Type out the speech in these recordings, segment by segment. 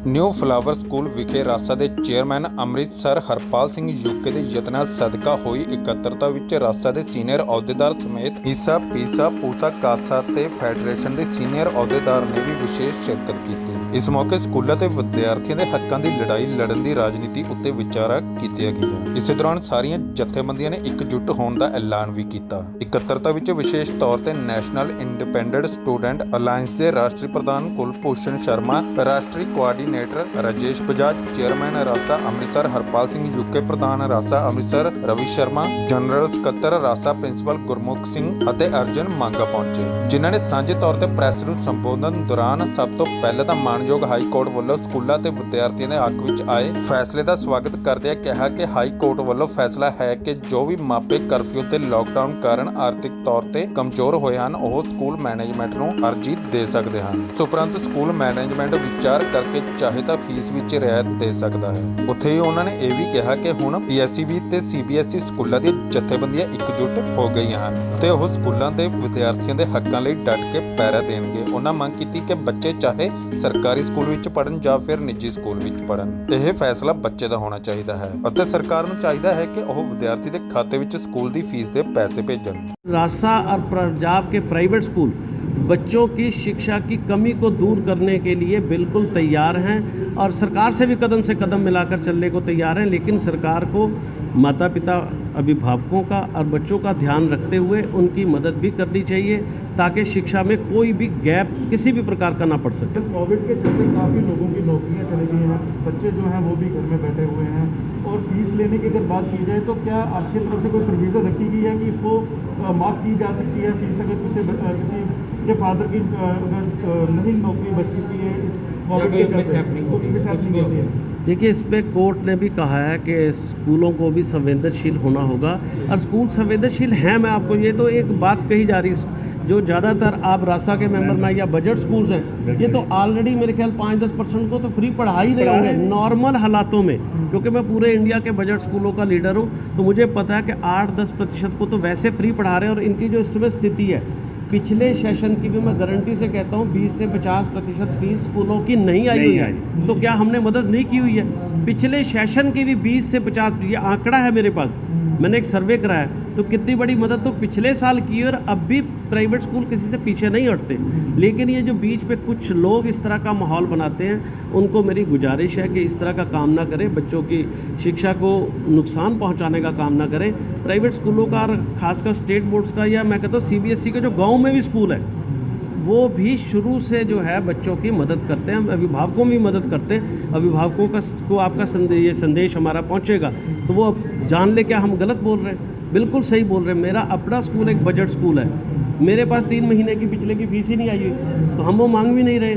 New flower school ਵਿਖੇ ਰਾਸਾ ਦੇ chairman Amritsar Harpal Singh UK ਦੇ ਯਤਨਾਂ ਸਦਕਾ ਹੋਈ ਇਕੱਤਰਤਾ ਵਿੱਚ ਰਾਸਾ ਦੇ ਸੀਨੀਅਰ ਅਹੁਦੇਦਾਰ ਸਮੇਤ ਹਿੱਸਾ ਪੀਸਾ ਪੂਸਾ ਕਾਸਾ ਤੇ ਫੈਡਰੇਸ਼ਨ ਦੇ ਸੀਨੀਅਰ ਅਹੁਦੇਦਾਰ ਨੇ ਵੀ ਵਿਸ਼ੇਸ਼ ਸ਼ਿਰਕਤ ਕੀਤੀ। ਇਸ ਮੌਕੇ ਸਕੂਲਾਂ ਤੇ ਵਿਦਿਆਰਥੀਆਂ ਦੇ ਹੱਕਾਂ ਦੀ ਲੜਾਈ ਲੜਨ ਦੀ ਰਾਜਨੀਤੀ ਉੱਤੇ ਵਿਚਾਰਾਂ ਕੀਤੀਆਂ ਗਈਆਂ। ਇਸੇ ਦੌਰਾਨ ਸਾਰੀਆਂ ਜਥੇਬੰਦੀਆਂ ਨੇ ਇਕਜੁੱਟ ਹੋਣ ਦਾ ਐਲਾਨ ਵੀ ਕੀਤਾ। ਇਕੱਤਰਤਾ ਵਿੱਚ ਵਿਸ਼ੇਸ਼ ਤੌਰ ਤੇ ਨੈਸ਼ਨਲ ਇੰਡੀਪੈਂਡੈਂਟ ਸਟੂਡੈਂਟ ਅਲਾਇੰਸ ਦੇ ਰਾਸ਼ਟਰੀ ਪ੍ਰਧਾਨ ਕੁਲਭੂਸ਼ਣ ਸ਼ਰਮਾ, ਰਾਸ਼ਟਰੀ coordinator Rajesh Bajaj, chairman Rasa Amritsar Harpal Singh UK, ਪ੍ਰਧਾਨ ਰਾਸਾ ਅੰਮ੍ਰਿਤਸਰ ਰਵੀ ਸ਼ਰਮਾ, ਜਨਰਲ ਸਕੱਤਰ ਰਾਸਾ ਪ੍ਰਿੰਸੀਪਲ ਗੁਰਮੁਖ ਸਿੰਘ ਅਤੇ ਅਰਜਨ ਮੰਗਾ ਪਹੁੰਚੇ, ਜਿਨ੍ਹਾਂ ਨੇ ਸਾਂਝੇ ਤੌਰ ਤੇ ਪ੍ਰੈਸ ਨੂੰ ਸੰਬੋਧਨ ਦੌਰਾਨ ਸਭ ਤੋਂ ਪਹਿਲਾਂ ਤਾਂ ਮਾਨਯੋਗ ਹਾਈ ਕੋਰਟ ਵੱਲੋਂ ਸਕੂਲਾਂ ਤੇ ਵਿਦਿਆਰਥੀਆਂ ਦੇ ਹੱਕ ਵਿੱਚ ਆਏ ਫੈਸਲੇ ਦਾ ਸਵਾਗਤ ਕਰਦਿਆਂ ਕਿਹਾ ਕਿ ਹਾਈ ਕੋਰਟ ਵੱਲੋਂ ਫੈਸਲਾ ਹੈ ਕਿ ਜੋ ਵੀ ਮਾਪੇ ਕਰਫਿਊ ਤੇ ਲਾਕਡਾਊਨ ਕਾਰਨ ਆਰਥਿਕ ਤੌਰ ਤੇ ਕਮਜ਼ੋਰ ਹੋਏ ਹਨ ਉਹ ਸਕੂਲ ਮੈਨੇਜਮੈਂਟ ਨੂੰ ਅਰਜ਼ੀ ਦੇ ਸਕਦੇ ਹਨ। ਉਪਰੰਤ ਸਕੂਲ ਮੈਨੇਜਮੈਂਟ ਵਿਚਾਰ ਕਰਕੇ ਚਾਹੇ ਤਾਂ ਫੀਸ ਵਿੱਚ ਰਿਆਇਤ ਦੇ ਸਕਦਾ ਹੈ। ਉੱਥੇ ਹੀ ਉਹਨਾਂ ਨੇ ਇਹ ਵੀ ਕਿਹਾ ਕਿ ਹੁਣ PSEB ਤੇ CBSE ਸਕੂਲਾਂ ਦੀਆਂ ਜਥੇਬੰਦੀਆਂ ਇਕਜੁੱਟ ਹੋ ਗਈਆਂ ਹਨ ਤੇ ਉਹ ਸਕੂਲਾਂ ਦੇ ਵਿਦਿਆਰਥੀਆਂ ਦੇ ਹੱਕਾਂ ਲਈ ਡਟ ਕੇ ਪਹਿਰਾ ਦੇਣਗੇ। ਉਹਨਾਂ ਮੰਗ ਕੀਤੀ ਕਿ ਬੱਚੇ ਚਾਹੇ ਸਰਕਾਰੀ ਸਕੂਲ ਵਿੱਚ ਪੜ੍ਹਨ ਜਾਂ ਫਿਰ ਨਿੱਜੀ ਸਕੂਲ ਵਿੱਚ ਪੜ੍ਹਨ, ਇਹ ਫੈਸਲਾ ਬੱਚੇ ਦਾ ਹੋਣਾ ਚਾਹੀਦਾ ਹੈ ਅਤੇ ਸਰਕਾਰ ਨੂੰ ਚਾਹੀਦਾ है कि वह विद्यार्थी के खाते में स्कूल की फीस के पैसे भेजन। रासा और पंजाब के प्राइवेट स्कूल बच्चों की शिक्षा की कमी को दूर करने के लिए बिल्कुल तैयार हैं और सरकार से भी कदम से कदम मिलाकर चलने को तैयार हैं, लेकिन सरकार को माता पिता अभिभावकों का और बच्चों का ध्यान रखते हुए उनकी मदद भी करनी चाहिए ताकि शिक्षा में कोई भी गैप किसी भी प्रकार का ना पड़ सके। कोविड के चलते काफ़ी लोगों की नौकरियां चली गई हैं, बच्चे जो हैं वो भी घर में बैठे हुए हैं और फीस लेने की अगर बात की जाए तो क्या आपकी तरफ से कोई प्रोविज़न रखी गई है कि इसको माफ़ की जा सकती है फीस अगर किसी के फादर की अगर नहीं नौकरी बच चुकी है कोविड के चलते कुछ भी साथ नहीं होती है। देखिए, इस पे कोर्ट ने भी कहा है कि स्कूलों को भी संवेदनशील होना होगा और स्कूल संवेदनशील हैं। मैं आपको ये तो एक बात कही जा रही है जो ज़्यादातर आप रासा के मेंबर में या बजट स्कूल्स हैं ये तो ऑलरेडी मेरे ख्याल 5-10% को तो फ्री पढ़ा ही रहे होंगे नॉर्मल हालातों में, क्योंकि मैं पूरे इंडिया के बजट स्कूलों का लीडर हूँ तो मुझे पता है कि 8-10% को तो वैसे फ्री पढ़ा रहे हैं। और इनकी जो इस समय स्थिति है पिछले सेशन की भी मैं गारंटी से कहता हूँ 20 से 50% फीस स्कूलों की नहीं आई हुई है। तो क्या हमने मदद नहीं की हुई है? पिछले सेशन की भी 20 से 50, ये आंकड़ा है मेरे पास, मैंने एक सर्वे कराया, तो कितनी बड़ी मदद तो पिछले साल की और अब भी प्राइवेट स्कूल किसी से पीछे नहीं हटते। लेकिन ये जो बीच पे कुछ लोग इस तरह का माहौल बनाते हैं उनको मेरी गुजारिश है कि इस तरह का काम ना करें, बच्चों की शिक्षा को नुकसान पहुंचाने का काम ना करें। प्राइवेट स्कूलों का और खासकर स्टेट बोर्ड्स का या मैं कहता हूँ CBSE का जो गाँव में भी स्कूल है वो भी शुरू से जो है बच्चों की मदद करते हैं, अभिभावकों में भी मदद करते हैं। अभिभावकों को आपका ये संदेश हमारा पहुंचेगा तो वो जान ले क्या हम गलत बोल रहे हैं। बिल्कुल सही बोल रहे हैं। मेरा अपना स्कूल एक बजट स्कूल है, मेरे पास 3 महीने की पिछले की फीस ही नहीं आई हुई तो हम वो मांग भी नहीं रहे।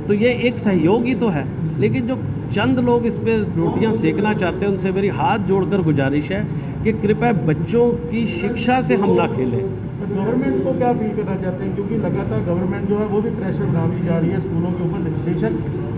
तो ये एक सहयोग ही तो है। लेकिन जो चंद लोग इस पर रोटियां सेकना चाहते हैं उनसे मेरी हाथ जोड़कर गुजारिश है कि कृपया बच्चों की शिक्षा से हम ना खेलें। गवर्नमेंट को क्या अपील करना चाहते हैं, क्योंकि लगातार गवर्नमेंट जो है वो भी प्रेशर बनाती जा रही है स्कूलों के ऊपर। बेशक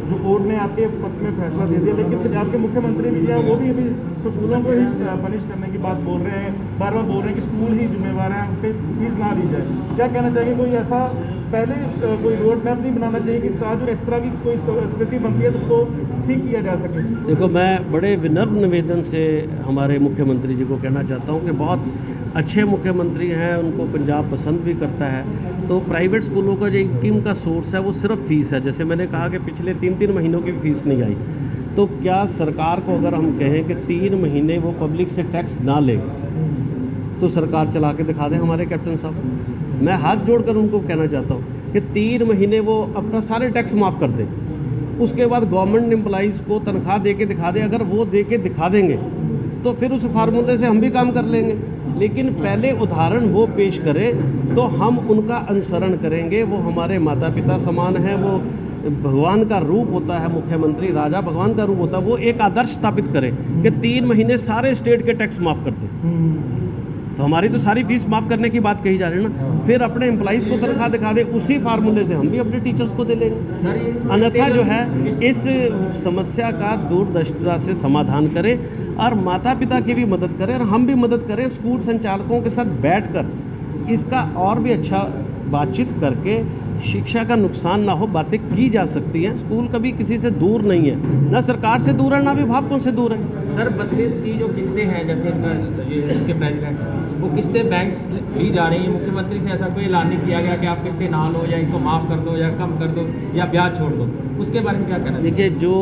जो कोर्ट ने आपके पक्ष में फैसला दे दिया, लेकिन पंजाब के मुख्यमंत्री भी है वो भी अभी स्कूलों को ही पनिश करने की बात बोल रहे हैं, बार बार बोल रहे हैं कि स्कूल ही जिम्मेवार हैं, उन पर फीस ना दी जाए। क्या कहना चाहिए, कोई ऐसा पहले कोई रोड मैप नहीं बनाना चाहिए कि ताकि इस तरह की कोई स्थिति बनती है तो उसको ठीक किया जा सके? देखो, मैं बड़े विनम्र निवेदन से हमारे मुख्यमंत्री जी को कहना चाहता हूँ कि बहुत अच्छे मुख्यमंत्री हैं, उनको पंजाब पसंद भी करता है। तो प्राइवेट स्कूलों का जो इनकम का सोर्स है वो सिर्फ फ़ीस है। जैसे मैंने कहा कि पिछले 3-3 महीनों की फ़ीस नहीं आई, तो क्या सरकार को अगर हम कहें कि 3 महीने वो पब्लिक से टैक्स ना ले तो सरकार चला के दिखा दें हमारे कैप्टन साहब। मैं हाथ जोड़कर उनको कहना चाहता हूँ कि 3 महीने वो अपना सारे टैक्स माफ़ कर दें, उसके बाद गवर्नमेंट एम्प्लॉइज़ को तनख्वाह दे के दिखा दें। अगर वो दे के दिखा देंगे तो फिर उस फार्मूले से हम भी काम कर लेंगे। लेकिन पहले उदाहरण वो पेश करें तो हम उनका अनुसरण करेंगे। वो हमारे माता पिता समान हैं, वो भगवान का रूप होता है, मुख्यमंत्री राजा भगवान का रूप होता है। वो एक आदर्श स्थापित करें कि 3 महीने सारे स्टेट के टैक्स माफ़ कर दें। तो हमारी तो सारी फीस माफ़ करने की बात कही जा रही है ना, फिर अपने एम्प्लॉइज़ को तनख्वाह दिखा दे, उसी फार्मूले से हम भी अपने टीचर्स को दे लेंगे। अन्यथा जो है इस समस्या का दूरदर्शिता से समाधान करें और माता पिता की भी मदद करें और हम भी मदद करें। स्कूल संचालकों के साथ बैठकर इसका और भी अच्छा बातचीत करके शिक्षा का नुकसान ना हो बातें की जा सकती हैं। स्कूल कभी किसी से दूर नहीं है, ना सरकार से दूर है ना अभिभावकों से दूर है। सर बसेस की जो किस्तें हैं, जैसे इसके प्रेसिडेंट, वो किस्तें बैंक ली जा रही हैं। मुख्यमंत्री से ऐसा कोई ऐलान नहीं किया गया कि आप किस्तें ना लो या इनको माफ़ कर दो या कम कर दो या ब्याज छोड़ दो, उसके बारे में क्या कहना है? देखिए, जो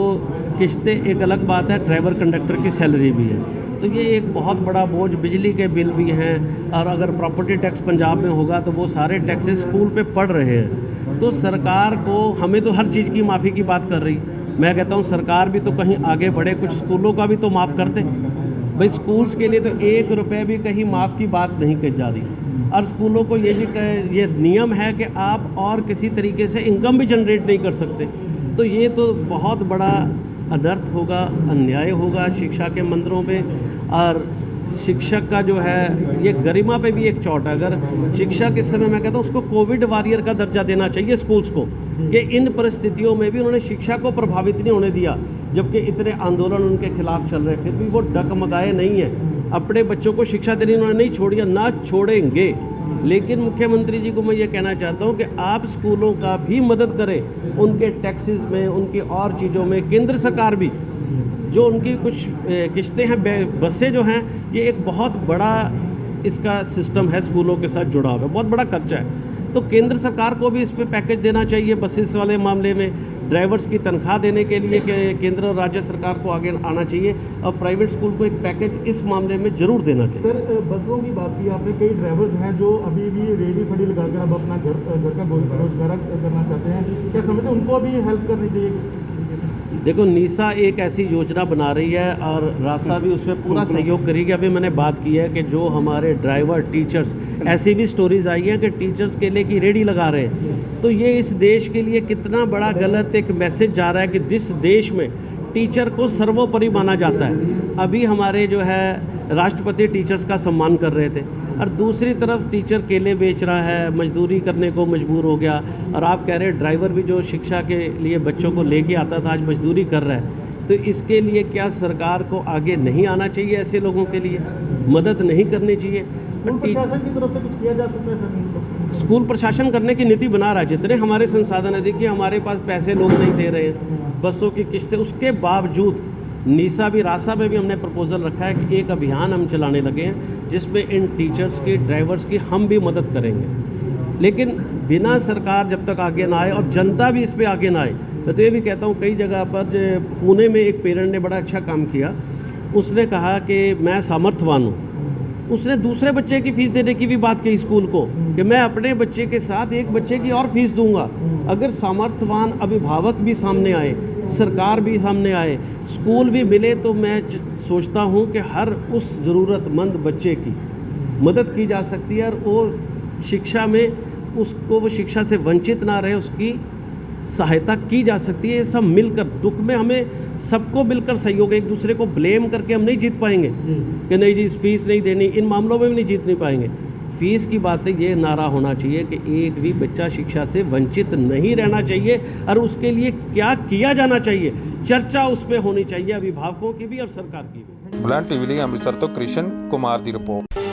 किस्तें एक अलग बात है, ड्राइवर कंडक्टर की सैलरी भी है, तो ये एक बहुत बड़ा बोझ, बिजली के बिल भी हैं, और अगर प्रॉपर्टी टैक्स पंजाब में होगा तो वो सारे टैक्सेस स्कूल पे पड़ रहे हैं। तो सरकार को, हमें तो हर चीज़ की माफ़ी की बात कर रही, मैं कहता हूँ सरकार भी तो कहीं आगे बढ़े, कुछ स्कूलों का भी तो माफ़ कर दे भाई। स्कूल्स के लिए तो 1 रुपये भी कहीं माफ़ की बात नहीं की जा रही, और स्कूलों को ये नियम है कि आप और किसी तरीके से इनकम भी जनरेट नहीं कर सकते। तो ये तो बहुत बड़ा अनर्थ होगा, अन्याय होगा शिक्षा के मंदिरों पे, और शिक्षक का जो है ये गरिमा पे भी एक चोट है। अगर शिक्षक इस समय, मैं कहता हूँ उसको कोविड वॉरियर का दर्जा देना चाहिए स्कूल्स को, कि इन परिस्थितियों में भी उन्होंने शिक्षा को प्रभावित नहीं होने दिया, जबकि इतने आंदोलन उनके खिलाफ चल रहे हैं, फिर भी वो डगमगाए नहीं हैं। अपने बच्चों को शिक्षा देनी उन्होंने नहीं छोड़ी, ना छोड़ेंगे। लेकिन मुख्यमंत्री जी को मैं ये कहना चाहता हूँ कि आप स्कूलों का भी मदद करें, उनके टैक्सेस में, उनकी और चीज़ों में। केंद्र सरकार भी, जो उनकी कुछ किस्तें हैं, बसें जो हैं, ये एक बहुत बड़ा इसका सिस्टम है, स्कूलों के साथ जुड़ा हुआ है, बहुत बड़ा खर्चा है। तो केंद्र सरकार को भी इस पे पैकेज देना चाहिए बसेस वाले मामले में। ड्राइवर्स की तनख्वाह देने के लिए केंद्र और राज्य सरकार को आगे आना चाहिए, और प्राइवेट स्कूल को एक पैकेज इस मामले में ज़रूर देना चाहिए। सर बसों की बात की आपने, कई ड्राइवर्स हैं जो अभी भी रेडी फड़ी लगाकर अब अपना घर का रोजगार करना चाहते हैं, क्या समझते हैं उनको भी हेल्प करनी चाहिए? देखो, नीसा एक ऐसी योजना बना रही है और रास्ता भी उसमें पूरा सहयोग करेगी। अभी मैंने बात की है कि जो हमारे ड्राइवर, टीचर्स, ऐसी भी स्टोरीज आई हैं कि टीचर्स केले की रेडी लगा रहे हैं। तो ये इस देश के लिए कितना बड़ा गलत एक मैसेज जा रहा है कि जिस देश में टीचर को सर्वोपरि माना जाता है। अभी हमारे जो है राष्ट्रपति टीचर्स का सम्मान कर रहे थे, और दूसरी तरफ टीचर केले बेच रहा है, मजदूरी करने को मजबूर हो गया। और आप कह रहे हैं ड्राइवर भी जो शिक्षा के लिए बच्चों को लेके आता था, आज मजदूरी कर रहा है। तो इसके लिए क्या सरकार को आगे नहीं आना चाहिए? ऐसे लोगों के लिए मदद नहीं करनी चाहिए? स्कूल प्रशासन की तरफ से कुछ किया जा सकता है सर? स्कूल प्रशासन करने की नीति बना रहा है, जितने हमारे संसाधन है। देखिए, हमारे पास पैसे लोग नहीं दे रहे हैं, बसों की किस्तें, उसके बावजूद नीसा भी, रासा में भी हमने प्रपोजल रखा है कि एक अभियान हम चलाने लगे हैं जिसमें इन टीचर्स की, ड्राइवर्स की हम भी मदद करेंगे। लेकिन बिना सरकार जब तक आगे ना आए और जनता भी इस पे आगे ना आए, मैं तो ये भी कहता हूँ, कई जगह पर पुणे में एक पेरेंट ने बड़ा अच्छा काम किया। उसने कहा कि मैं सामर्थ्यवान हूँ, उसने दूसरे बच्चे की फ़ीस देने की भी बात की स्कूल को, कि मैं अपने बच्चे के साथ एक बच्चे की और फीस दूंगा। अगर सामर्थ्यवान अभिभावक भी सामने आए, सरकार भी सामने आए, स्कूल भी मिले, तो मैं सोचता हूं कि हर उस ज़रूरतमंद बच्चे की मदद की जा सकती है, और वो शिक्षा में उसको, वो शिक्षा से वंचित ना रहे, उसकी सहायता की जा सकती है। ये सब मिलकर, दुख में हमें सबको मिलकर सहयोग, एक दूसरे को ब्लेम करके हम नहीं जीत पाएंगे कि नहीं जी फीस नहीं देनी, इन मामलों में भी नहीं जीत नहीं पाएंगे। फीस की बातें, ये नारा होना चाहिए कि एक भी बच्चा शिक्षा से वंचित नहीं रहना चाहिए, और उसके लिए क्या किया जाना चाहिए, चर्चा उस पर होनी चाहिए, अभिभावकों की भी और सरकार की भी। बुलंद टीवी ਲਈ ਅੰਮ੍ਰਿਤਸਰ ਤੋਂ ਕ੍ਰਿਸ਼ਨ ਕੁਮਾਰ ਦੀ ਰਿਪੋर्ट।